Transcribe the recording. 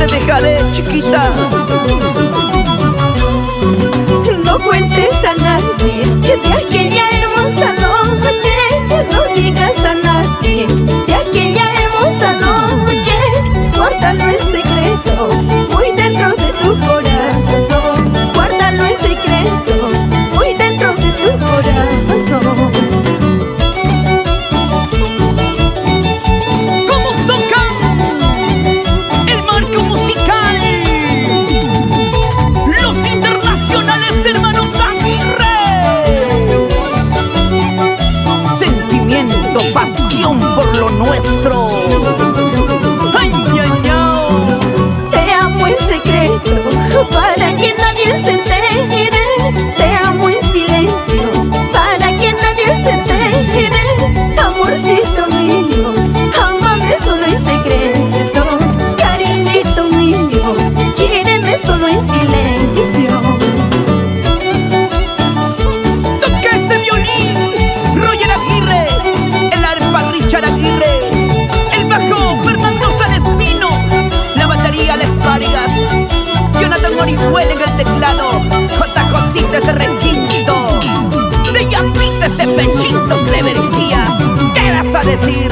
te dejaré, chiquita. No cuentes a nadie que de aquella hermosa noche, no digas a nadie de aquella hermosa noche. Guárdalo en secreto, muy dentro de tu corazón. Guárdalo en secreto, muy dentro de tu corazón. ¿Cómo tocan el marco musical? Los internacionales hermanos Aguirre. Sentimiento, pasión por lo nuestro. ¡Ay, ay, ay! Te amo en secreto, para que nadie se entere. Te amo en silencio, para que nadie se entere. Amorcito mío, ámame solo en secreto. Cariñito mío, quiéreme solo en silencio. Toca ese violín, Roger Aguirre. El arpa, Richard Aguirre. El bajo, Fernando Celestino. La batería, Alex Vargas. Jonathan Orihuela en el teclado. JJ ese requinto. De Yapita ese pechito, Clever Díaz. ¿Qué vas a decir?